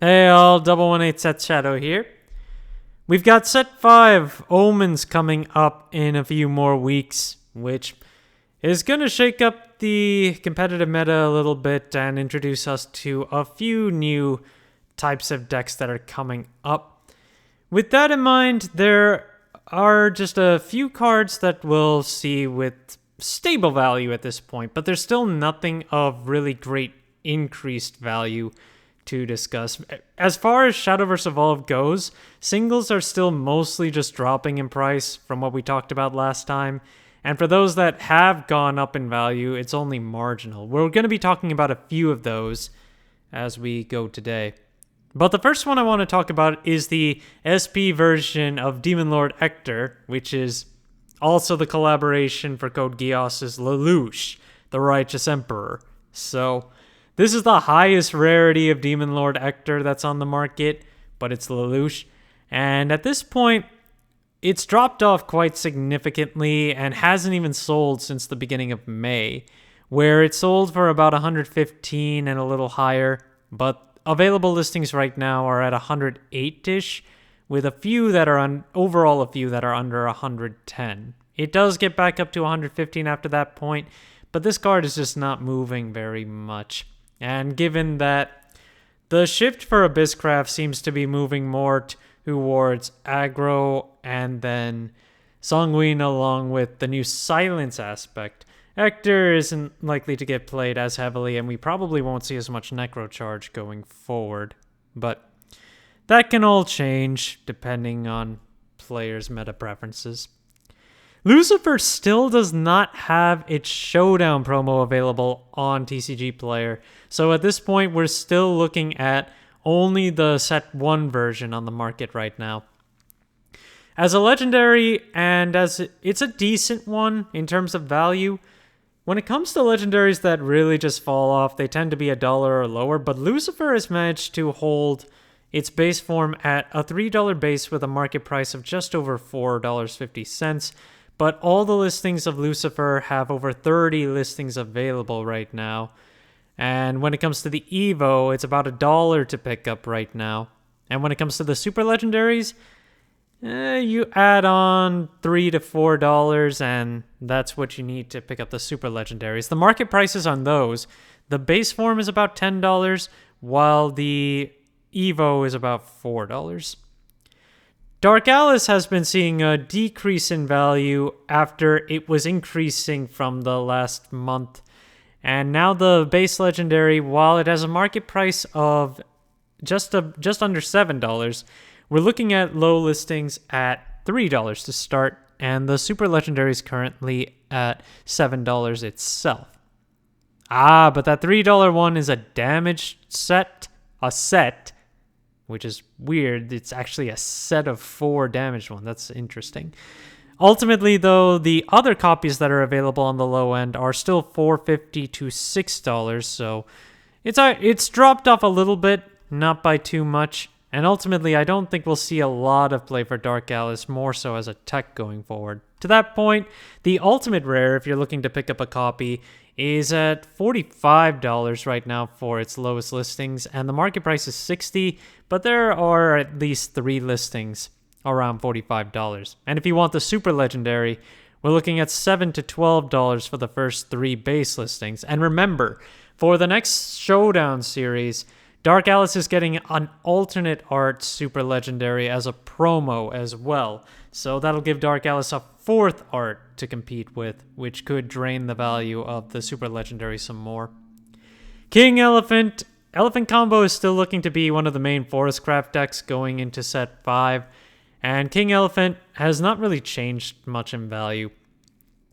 Hey all, 118 Set Shadow here. We've got Set 5 Omens coming up in a few more weeks, which is going to shake up the competitive meta a little bit and introduce us to a few new types of decks that are coming up. With that in mind, there are just a few cards that we'll see with stable value at this point, but there's still nothing of really great increased value to discuss. As far as Shadowverse Evolved goes, singles are still mostly just dropping in price from what we talked about last time. And for those that have gone up in value, it's only marginal. We're going to be talking about a few of those as we go today. But the first one I want to talk about is the SP version of Demon Lord Ector, which is also the collaboration for Code Geass's Lelouch, the Righteous Emperor. So this is the highest rarity of Demon Lord Ector that's on the market, but it's Lelouch. And at this point, it's dropped off quite significantly and hasn't even sold since the beginning of May, where it sold for about 115 and a little higher, but available listings right now are at 108-ish, with a few that are overall a few that are under 110. It does get back up to 115 after that point, but this card is just not moving very much. And given that the shift for Abysscraft seems to be moving more towards aggro and then Sanguine along with the new silence aspect, Ector isn't likely to get played as heavily, and we probably won't see as much Necro Charge going forward. But that can all change depending on players' meta preferences. Lucifer still does not have its Showdown promo available on TCG Player, so at this point we're still looking at only the Set 1 version on the market right now. As a legendary, and as it's a decent one in terms of value, when it comes to legendaries that really just fall off, they tend to be $1 or lower, but Lucifer has managed to hold its base form at a $3 base with a market price of just over $4.50, but all the listings of Lucifer have over 30 listings available right now. And when it comes to the Evo, it's about $1 to pick up right now. And when it comes to the Super Legendaries, you add on $3 to $4, and that's what you need to pick up the Super Legendaries. The market prices on those, the base form is about $10, while the Evo is about $4. Dark Alice has been seeing a decrease in value after it was increasing from the last month. And now the base legendary, while it has a market price of just under $7, we're looking at low listings at $3 to start, and the super legendary is currently at $7 itself. But that $3 one is a damaged set, which is weird. It's actually a set of 4 damaged ones. That's interesting. Ultimately, though, the other copies that are available on the low end are still $4.50 to $6, so it's dropped off a little bit, not by too much. And ultimately, I don't think we'll see a lot of play for Dark Alice, more so as a tech going forward. To that point, the ultimate rare, if you're looking to pick up a copy, is at $45 right now for its lowest listings, and the market price is $60, but there are at least 3 listings around $45. And if you want the super legendary, we're looking at $7 to $12 for the first 3 base listings. And remember, for the next Showdown series, Dark Alice is getting an alternate art super legendary as a promo as well. So that'll give Dark Alice a 4th art to compete with, which could drain the value of the super legendary some more. King Elephant combo is still looking to be one of the main Forestcraft decks going into Set 5. And King Elephant has not really changed much in value.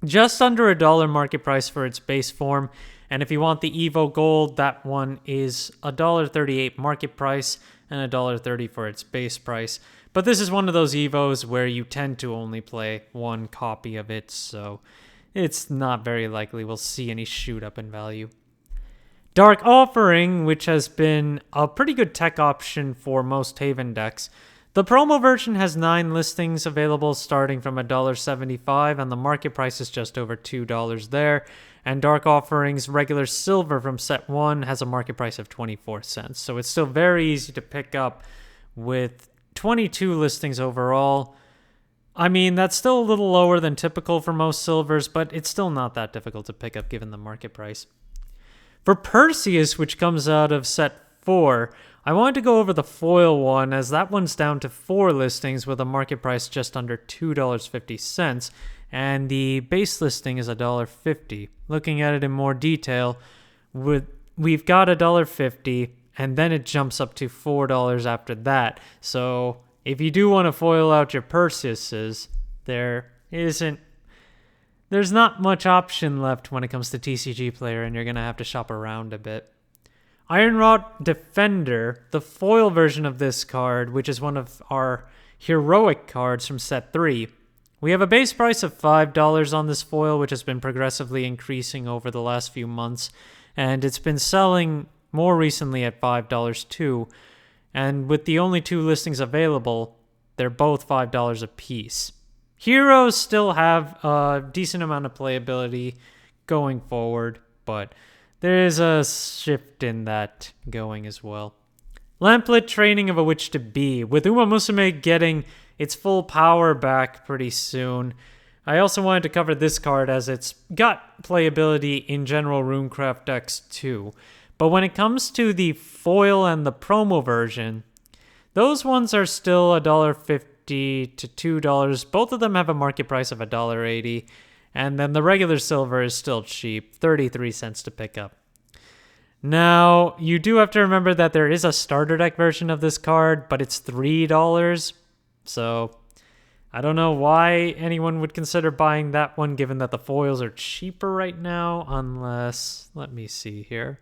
Just under $1 market price for its base form. And if you want the Evo Gold, that one is $1.38 market price and $1.30 for its base price. But this is one of those Evos where you tend to only play 1 copy of it, so it's not very likely we'll see any shoot up in value. Dark Offering, which has been a pretty good tech option for most Haven decks. The promo version has 9 listings available starting from $1.75, and the market price is just over $2 there. And Dark Offerings regular silver from set 1 has a market price of 24 cents. So it's still very easy to pick up with 22 listings overall. I mean, that's still a little lower than typical for most silvers, but it's still not that difficult to pick up given the market price. For Perseus, which comes out of set 4, I wanted to go over the foil one, as that one's down to 4 listings with a market price just under $2.50, and the base listing is $1.50. Looking at it in more detail, we've got $1.50, and then it jumps up to $4 after that. So if you do want to foil out your Perseuses, there's not much option left when it comes to TCG Player, and you're going to have to shop around a bit. Ironrod Defender, the foil version of this card, which is one of our heroic cards from set 3. We have a base price of $5 on this foil, which has been progressively increasing over the last few months, and it's been selling more recently at $5 too. And with the only 2 listings available, they're both $5 a piece. Heroes still have a decent amount of playability going forward, but there is a shift in that going as well. Lamplit Training of a Witch to Be, with Uma Musume getting its full power back pretty soon. I also wanted to cover this card as it's got playability in general Runecraft decks too. But when it comes to the foil and the promo version, those ones are still $1.50 to $2. Both of them have a market price of $1.80. And then the regular silver is still cheap, 33 cents to pick up. Now, you do have to remember that there is a starter deck version of this card, but it's $3. So I don't know why anyone would consider buying that one, given that the foils are cheaper right now, unless, let me see here.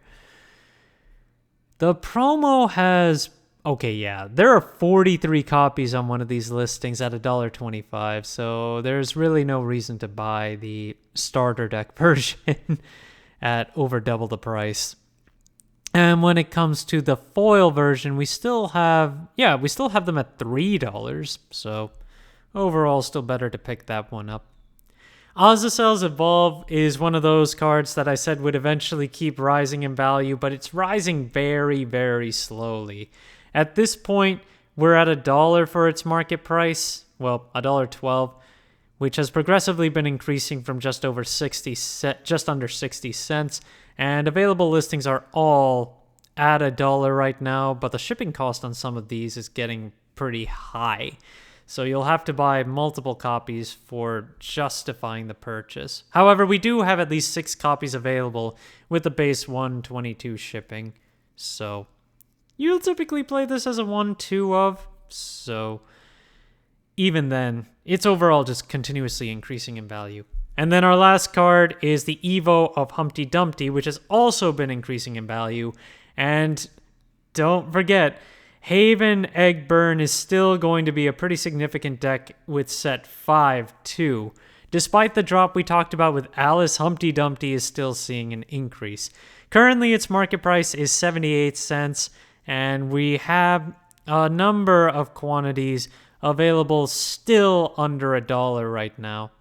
The promo has, okay, yeah, there are 43 copies on one of these listings at $1.25, so there's really no reason to buy the starter deck version at over double the price. And when it comes to the foil version, we still have them at $3, so overall still better to pick that one up. Azazel's Evolve is one of those cards that I said would eventually keep rising in value, but it's rising very, very slowly. At this point, we're at $1 for its market price, well, $1.12, which has progressively been increasing from just under 60 cents, and available listings are all at $1 right now, but the shipping cost on some of these is getting pretty high. So you'll have to buy multiple copies for justifying the purchase. However, we do have at least 6 copies available with the base 122 shipping. So you'll typically play this as a 1-2 of. So even then, it's overall just continuously increasing in value. And then our last card is the Evo of Humpty Dumpty, which has also been increasing in value. And don't forget, Haven Eggburn is still going to be a pretty significant deck with set 5 too. Despite the drop we talked about with Alice, Humpty Dumpty is still seeing an increase. Currently its market price is 78 cents, and we have a number of quantities available still under $1 right now.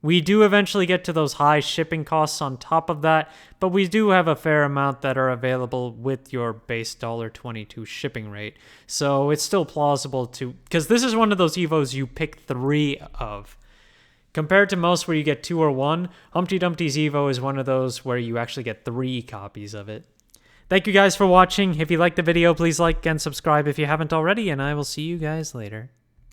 We do eventually get to those high shipping costs on top of that, but we do have a fair amount that are available with your base $1.22 shipping rate. So it's still plausible to, because this is one of those Evos you pick 3 of. Compared to most where you get 2 or 1, Humpty Dumpty's Evo is one of those where you actually get 3 copies of it. Thank you guys for watching. If you liked the video, please like and subscribe if you haven't already, and I will see you guys later.